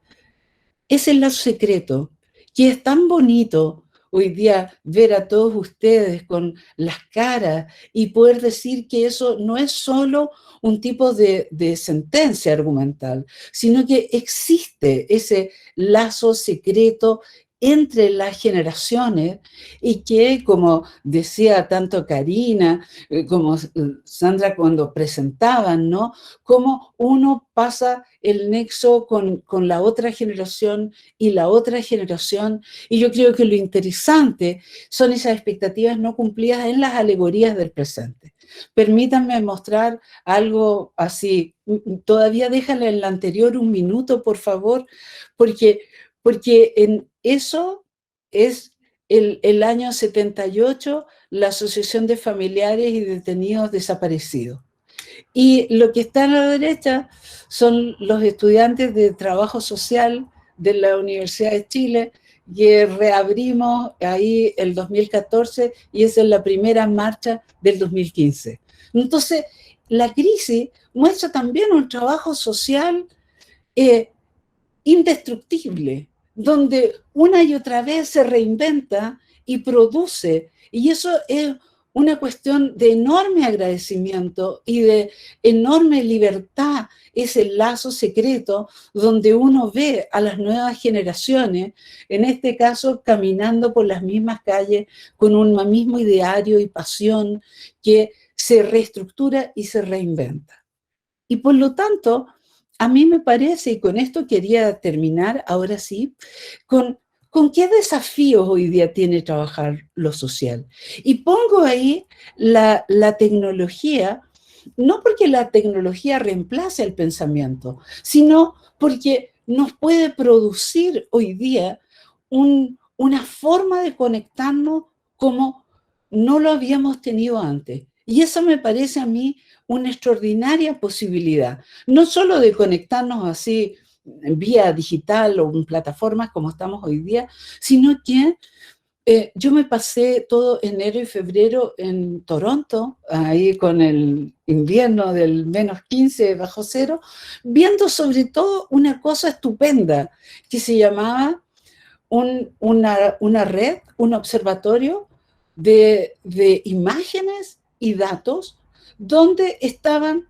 ese es el secreto, que es tan bonito hoy día ver a todos ustedes con las caras y poder decir que eso no es solo un tipo de sentencia argumental, sino que existe ese lazo secreto entre las generaciones, y que, como decía tanto Karina como Sandra cuando presentaban, ¿no?, cómo uno pasa el nexo con la otra generación y la otra generación, y yo creo que lo interesante son esas expectativas no cumplidas en las alegorías del presente. Permítanme mostrar algo así, todavía déjale en la anterior un minuto, por favor, porque en eso es el año 78, la Asociación de Familiares y Detenidos Desaparecidos. Y lo que está a la derecha son los estudiantes de trabajo social de la Universidad de Chile, que reabrimos ahí el 2014, y esa es la primera marcha del 2015. Entonces, la crisis muestra también un trabajo social indestructible, donde una y otra vez se reinventa y produce, y eso es una cuestión de enorme agradecimiento y de enorme libertad, ese lazo secreto donde uno ve a las nuevas generaciones, en este caso caminando por las mismas calles con un mismo ideario y pasión que se reestructura y se reinventa. Y por lo tanto, a mí me parece, y con esto quería terminar, ahora sí, con qué desafíos hoy día tiene trabajar lo social. Y pongo ahí la tecnología, no porque la tecnología reemplace el pensamiento, sino porque nos puede producir hoy día una forma de conectarnos como no lo habíamos tenido antes. Y eso me parece a mí una extraordinaria posibilidad, no solo de conectarnos así vía digital o en plataformas como estamos hoy día, sino que yo me pasé todo enero y febrero en Toronto, ahí con el invierno del -15 bajo cero, viendo sobre todo una cosa estupenda que se llamaba una red, un observatorio de imágenes y datos, donde estaban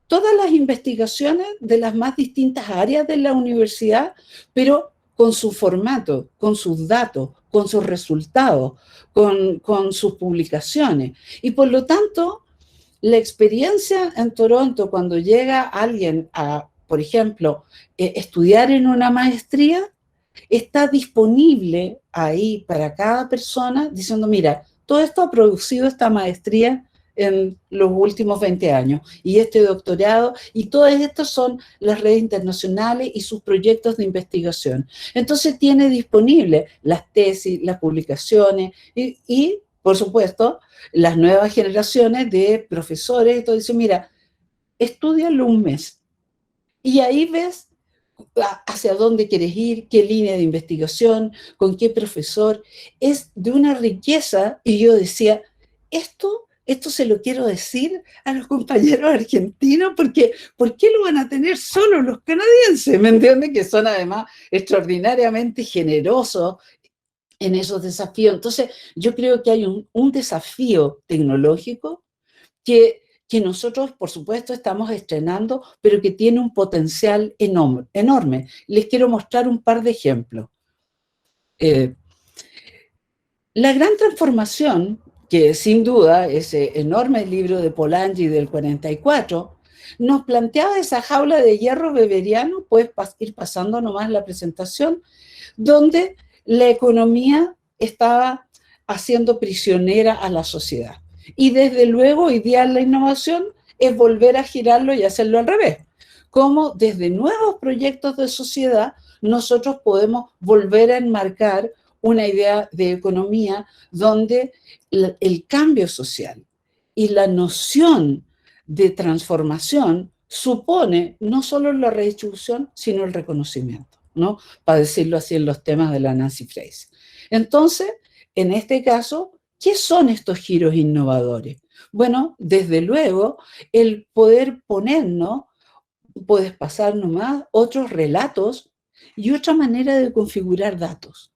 todas las investigaciones de las más distintas áreas de la universidad, pero con su formato, con sus datos, con sus resultados, con sus publicaciones. Y por lo tanto, la experiencia en Toronto, cuando llega alguien a, por ejemplo, estudiar en una maestría, está disponible ahí para cada persona, diciendo, mira, todo esto ha producido esta maestría en los últimos 20 años. Y este doctorado, y todas estas son las redes internacionales y sus proyectos de investigación. Entonces tiene disponible las tesis, las publicaciones y por supuesto, las nuevas generaciones de profesores. Entonces, mira, estúdialo un mes y ahí ves hacia dónde quieres ir, qué línea de investigación, con qué profesor. Es de una riqueza, y yo decía, esto se lo quiero decir a los compañeros argentinos, porque ¿por qué lo van a tener solo los canadienses? ¿Me entiendes? Que son además extraordinariamente generosos en esos desafíos. Entonces, yo creo que hay un desafío tecnológico que nosotros, por supuesto, estamos estrenando, pero que tiene un potencial enorme. Les quiero mostrar un par de ejemplos. La gran transformación, que sin duda ese enorme libro de Polanyi del 44, nos planteaba esa jaula de hierro weberiano, puedes ir pasando nomás la presentación, donde la economía estaba haciendo prisionera a la sociedad. Y desde luego, hoy día la innovación es volver a girarlo y hacerlo al revés. Cómo desde nuevos proyectos de sociedad nosotros podemos volver a enmarcar una idea de economía donde el cambio social y la noción de transformación supone no solo la redistribución, sino el reconocimiento, ¿no? Para decirlo así en los temas de la Nancy Fraser. Entonces, en este caso, ¿qué son estos giros innovadores? Bueno, desde luego, el poder ponernos, puedes pasar nomás, otros relatos y otra manera de configurar datos.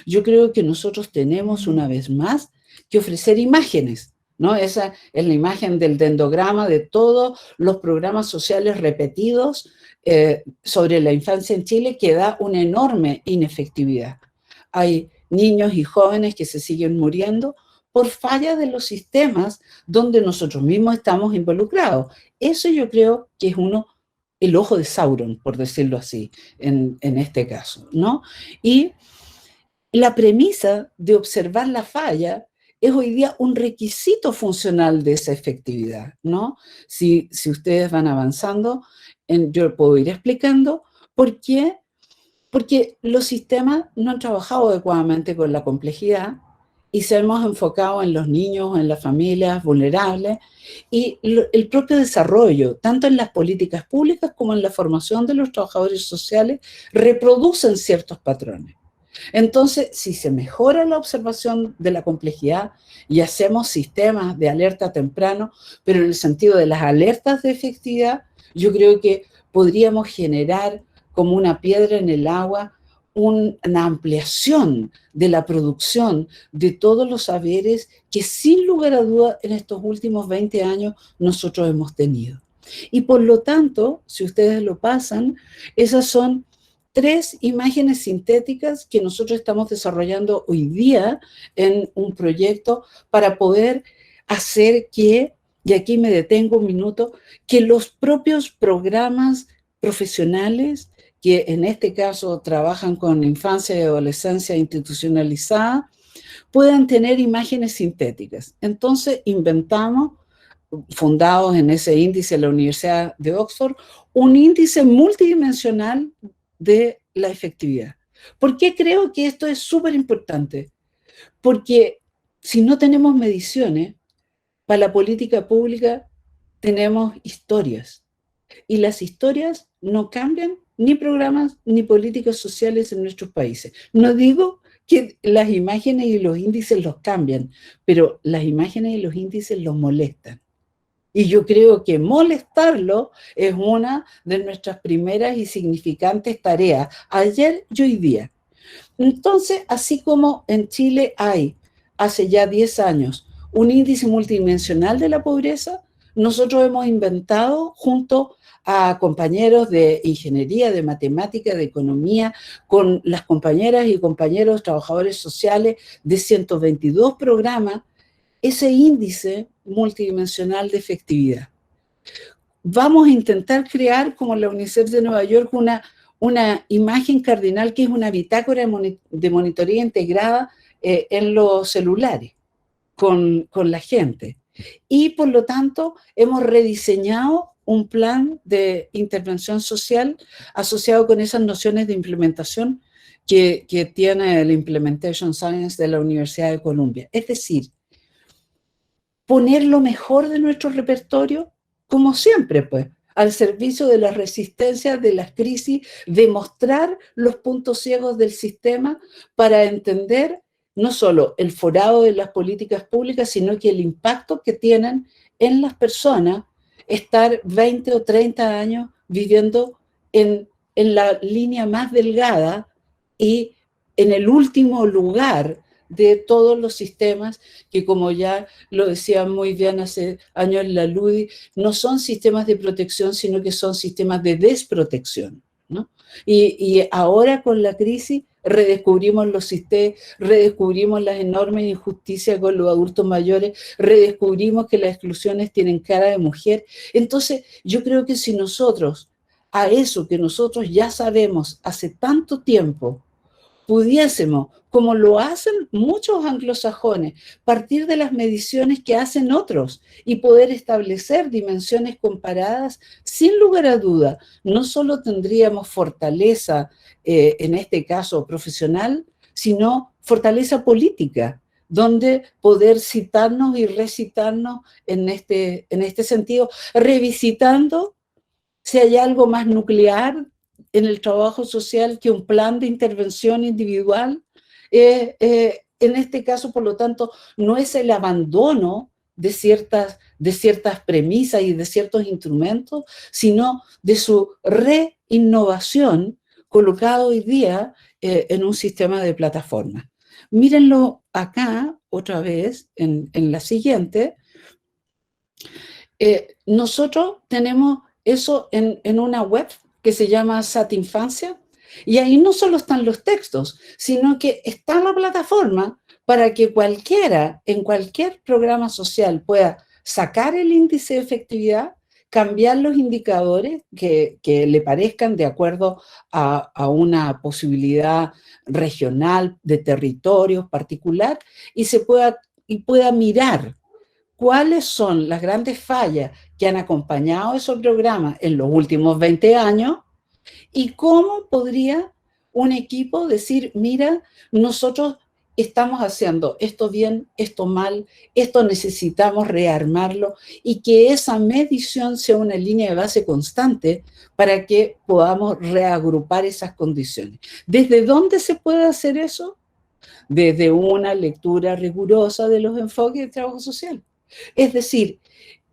Yo creo que nosotros tenemos, una vez más, que ofrecer imágenes, ¿no? Esa es la imagen del dendrograma de todos los programas sociales repetidos sobre la infancia en Chile, que da una enorme inefectividad. Hay niños y jóvenes que se siguen muriendo por falla de los sistemas donde nosotros mismos estamos involucrados. Eso yo creo que es el ojo de Sauron, por decirlo así, en este caso, ¿no? Y la premisa de observar la falla es hoy día un requisito funcional de esa efectividad, ¿no? Si ustedes van avanzando, yo puedo ir explicando por qué. Porque los sistemas no han trabajado adecuadamente con la complejidad y se hemos enfocado en los niños, en las familias vulnerables, y el propio desarrollo, tanto en las políticas públicas como en la formación de los trabajadores sociales, reproducen ciertos patrones. Entonces, si se mejora la observación de la complejidad y hacemos sistemas de alerta temprano, pero en el sentido de las alertas de efectividad, yo creo que podríamos generar como una piedra en el agua una ampliación de la producción de todos los saberes que sin lugar a duda en estos últimos 20 años nosotros hemos tenido. Y por lo tanto, si ustedes lo pasan, esas son 3 imágenes sintéticas que nosotros estamos desarrollando hoy día en un proyecto para poder hacer que, y aquí me detengo un minuto, que los propios programas profesionales, que en este caso trabajan con infancia y adolescencia institucionalizada, puedan tener imágenes sintéticas. Entonces inventamos, fundados en ese índice de la Universidad de Oxford, un índice multidimensional de la efectividad. ¿Por qué creo que esto es súper importante? Porque si no tenemos mediciones, para la política pública tenemos historias. Y las historias no cambian ni programas ni políticas sociales en nuestros países. No digo que las imágenes y los índices los cambian, pero las imágenes y los índices los molestan. Y yo creo que molestarlo es una de nuestras primeras y significantes tareas, ayer y hoy día. Entonces, así como en Chile hay, hace ya 10 años, un índice multidimensional de la pobreza, nosotros hemos inventado, junto a compañeros de ingeniería, de matemática, de economía, con las compañeras y compañeros trabajadores sociales de 122 programas, ese índice multidimensional de efectividad. Vamos a intentar crear, como la UNICEF de Nueva York, una imagen cardinal que es una bitácora de monitoría integrada en los celulares con la gente. y por lo tanto hemos rediseñado un plan de intervención social asociado con esas nociones de implementación que tiene el Implementation Science de la Universidad de Columbia. Es decir, poner lo mejor de nuestro repertorio, como siempre, pues, al servicio de la resistencia, de las crisis, demostrar los puntos ciegos del sistema para entender no solo el forado de las políticas públicas, sino que el impacto que tienen en las personas estar 20 o 30 años viviendo en la línea más delgada y en el último lugar de todos los sistemas que, como ya lo decía muy bien hace años la Ludi, no son sistemas de protección, sino que son sistemas de desprotección, ¿no? Y ahora con la crisis redescubrimos los sistemas, redescubrimos las enormes injusticias con los adultos mayores, redescubrimos que las exclusiones tienen cara de mujer. Entonces, yo creo que si nosotros, a eso que nosotros ya sabemos hace tanto tiempo, pudiésemos, como lo hacen muchos anglosajones, partir de las mediciones que hacen otros y poder establecer dimensiones comparadas, sin lugar a duda, no solo tendríamos fortaleza, en este caso profesional, sino fortaleza política, donde poder citarnos y recitarnos en este sentido, revisitando si hay algo más nuclear en el trabajo social que un plan de intervención individual. En este caso, por lo tanto, no es el abandono de ciertas premisas y de ciertos instrumentos, sino de su reinnovación colocado hoy día en un sistema de plataformas. Mírenlo acá, otra vez, en la siguiente. Nosotros tenemos eso en una web que se llama SAT Infancia, y ahí no solo están los textos, sino que está la plataforma para que cualquiera, en cualquier programa social, pueda sacar el índice de efectividad, cambiar los indicadores que le parezcan de acuerdo a una posibilidad regional, de territorio particular, y pueda mirar cuáles son las grandes fallas que han acompañado esos programas en los últimos 20 años y cómo podría un equipo decir, mira, nosotros estamos haciendo esto bien, esto mal, esto necesitamos rearmarlo, y que esa medición sea una línea de base constante para que podamos reagrupar esas condiciones. ¿Desde dónde se puede hacer eso? Desde una lectura rigurosa de los enfoques de trabajo social. Es decir,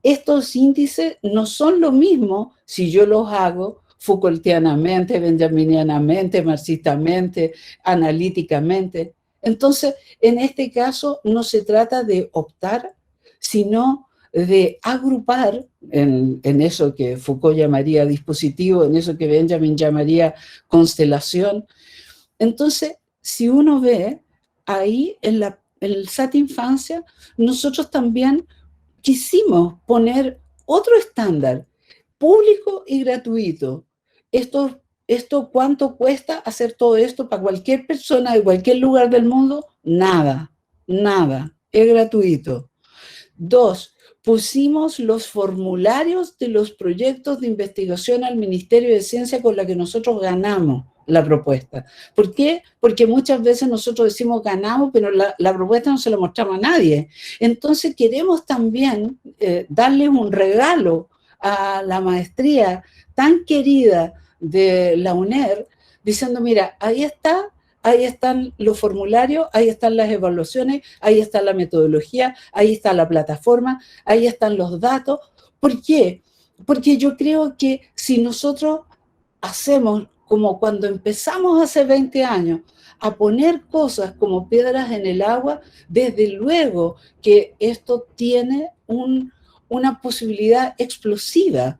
estos índices no son lo mismo si yo los hago Foucaultianamente, benjaminianamente, marxistamente, analíticamente. Entonces, en este caso no se trata de optar, sino de agrupar en eso que Foucault llamaría dispositivo, en eso que Benjamin llamaría constelación. Entonces, si uno ve ahí en el SAT Infancia, nosotros también quisimos poner otro estándar, público y gratuito. ¿Esto cuánto cuesta hacer todo esto para cualquier persona de cualquier lugar del mundo? Nada, es gratuito. 2, pusimos los formularios de los proyectos de investigación al Ministerio de Ciencia con la que nosotros ganamos la propuesta. ¿Por qué? Porque muchas veces nosotros decimos ganamos, pero la propuesta no se la mostramos a nadie. Entonces queremos también darles un regalo a la maestría tan querida de la UNER, diciendo, mira, ahí están los formularios, ahí están las evaluaciones, ahí está la metodología, ahí está la plataforma, ahí están los datos. ¿Por qué? Porque yo creo que si nosotros hacemos como cuando empezamos hace 20 años a poner cosas como piedras en el agua, desde luego que esto tiene una posibilidad explosiva.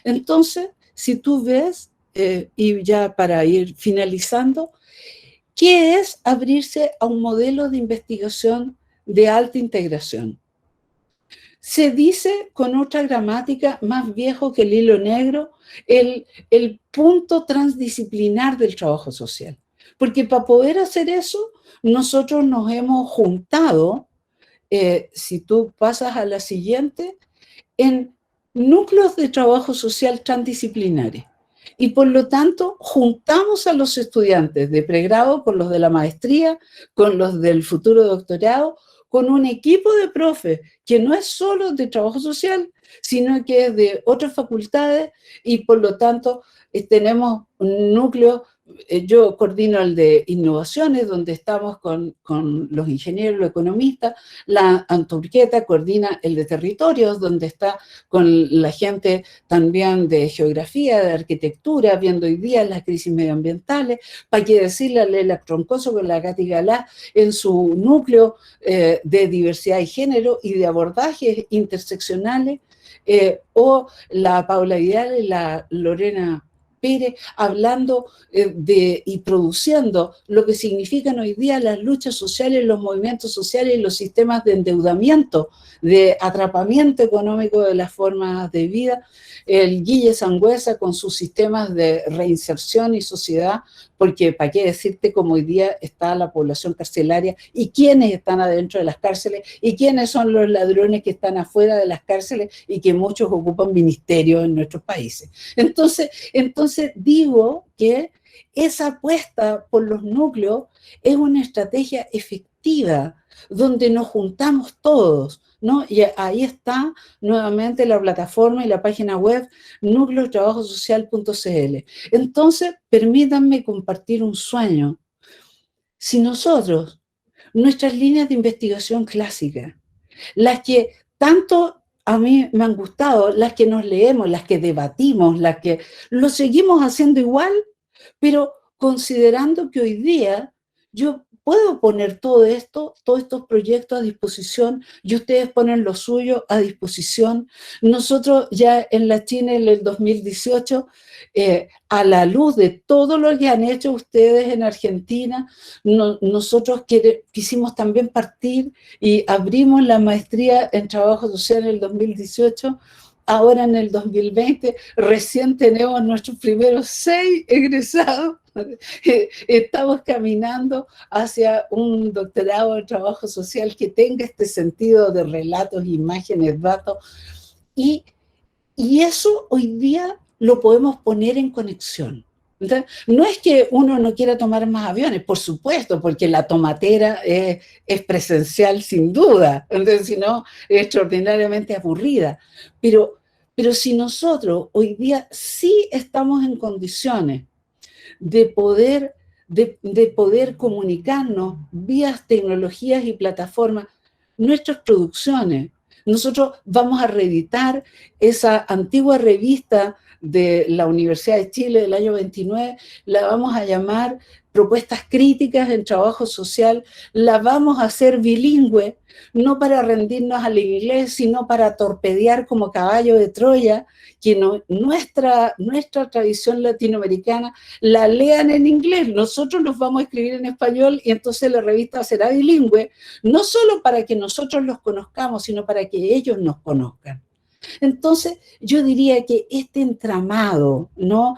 Entonces, si tú ves, y ya para ir finalizando, ¿qué es abrirse a un modelo de investigación de alta integración? Se dice con otra gramática más viejo que el hilo negro, el punto transdisciplinar del trabajo social. Porque para poder hacer eso, nosotros nos hemos juntado si tú pasas a la siguiente, en núcleos de trabajo social transdisciplinares. Y por lo tanto, juntamos a los estudiantes de pregrado con los de la maestría, con los del futuro doctorado, con un equipo de profes que no es solo de trabajo social, sino que es de otras facultades y por lo tanto tenemos un núcleo. Yo coordino el de innovaciones, donde estamos con los ingenieros, los economistas. La Anturqueta coordina el de territorios, donde está con la gente también de geografía, de arquitectura, viendo hoy día las crisis medioambientales. Para qué decirle a Lela Troncoso con la Katy Galá en su núcleo de diversidad y género y de abordajes interseccionales, o la Paula Vidal y la Lorena Pérez, hablando y produciendo lo que significan hoy día las luchas sociales, los movimientos sociales y los sistemas de endeudamiento, de atrapamiento económico de las formas de vida. El Guille Sangüesa con sus sistemas de reinserción y sociedad, porque para qué decirte cómo hoy día está la población carcelaria y quiénes están adentro de las cárceles y quiénes son los ladrones que están afuera de las cárceles y que muchos ocupan ministerios en nuestros países. Entonces digo que esa apuesta por los núcleos es una estrategia efectiva, donde nos juntamos todos, ¿no? Y ahí está nuevamente la plataforma y la página web núcleotrabajosocial.cl. Entonces, permítanme compartir un sueño. Si nosotros, nuestras líneas de investigación clásicas, las que tanto a mí me han gustado, las que nos leemos, las que debatimos, las que lo seguimos haciendo igual, pero considerando que hoy día yo puedo poner todo esto, todos estos proyectos a disposición y ustedes ponen lo suyo a disposición. Nosotros ya en la China en el 2018, a la luz de todo lo que han hecho ustedes en Argentina, nosotros quisimos también partir y abrimos la maestría en trabajo social en el 2018. Ahora en el 2020 recién tenemos nuestros primeros 6 egresados. Estamos caminando hacia un doctorado en trabajo social que tenga este sentido de relatos, imágenes, datos. Y eso hoy día lo podemos poner en conexión. Entonces, no es que uno no quiera tomar más aviones, por supuesto, porque la tomatera es presencial sin duda, entonces si no es extraordinariamente aburrida. Pero si nosotros hoy día sí estamos en condiciones de poder comunicarnos vía tecnologías y plataformas, nuestras producciones. Nosotros vamos a reeditar esa antigua revista de la Universidad de Chile del año 29, la vamos a llamar Propuestas Críticas en Trabajo Social, la vamos a hacer bilingüe, no para rendirnos al inglés, sino para torpedear como caballo de Troya, que nuestra tradición latinoamericana la lean en inglés, nosotros los vamos a escribir en español y entonces la revista será bilingüe, no solo para que nosotros los conozcamos, sino para que ellos nos conozcan. Entonces, yo diría que este entramado, ¿no?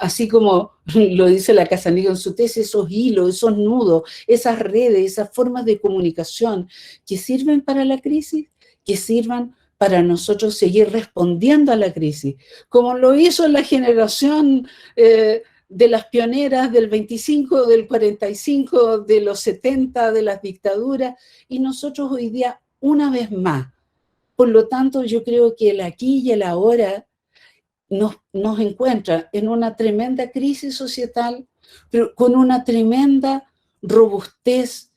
Así como lo dice la Casaniga en su tesis, esos hilos, esos nudos, esas redes, esas formas de comunicación que sirven para la crisis, que sirvan para nosotros seguir respondiendo a la crisis, como lo hizo la generación de las pioneras del 25, del 45, de los 70, de las dictaduras, y nosotros hoy día, una vez más. Por lo tanto, yo creo que el aquí y el ahora nos encuentra en una tremenda crisis societal, pero con una tremenda robustez,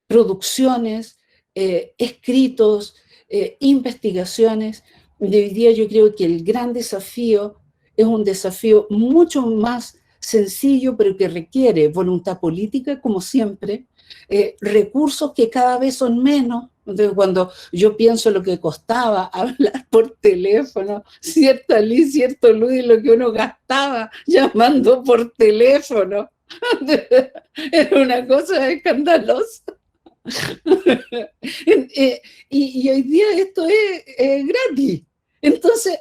producciones, escritos, investigaciones. De hoy día yo creo que el gran desafío es un desafío mucho más sencillo, pero que requiere voluntad política, como siempre, recursos que cada vez son menos. Entonces, cuando yo pienso lo que costaba hablar por teléfono, cierta luz, cierto luz, y lo que uno gastaba llamando por teléfono, era una cosa escandalosa. Y hoy día esto es gratis. Entonces,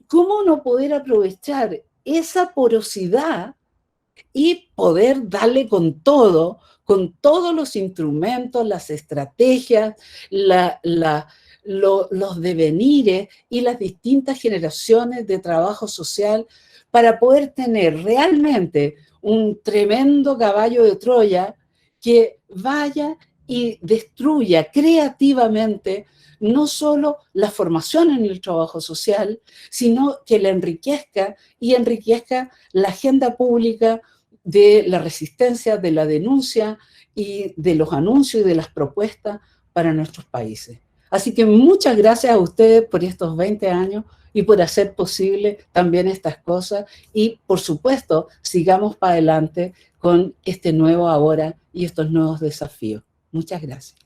¿cómo no poder aprovechar esa porosidad y poder darle con todos los instrumentos, las estrategias, los devenires y las distintas generaciones de trabajo social para poder tener realmente un tremendo caballo de Troya que vaya y destruya creativamente no solo la formación en el trabajo social, sino que la enriquezca y enriquezca la agenda pública de la resistencia, de la denuncia y de los anuncios y de las propuestas para nuestros países. Así que muchas gracias a ustedes por estos 20 años y por hacer posible también estas cosas y, por supuesto, sigamos para adelante con este nuevo ahora y estos nuevos desafíos. Muchas gracias.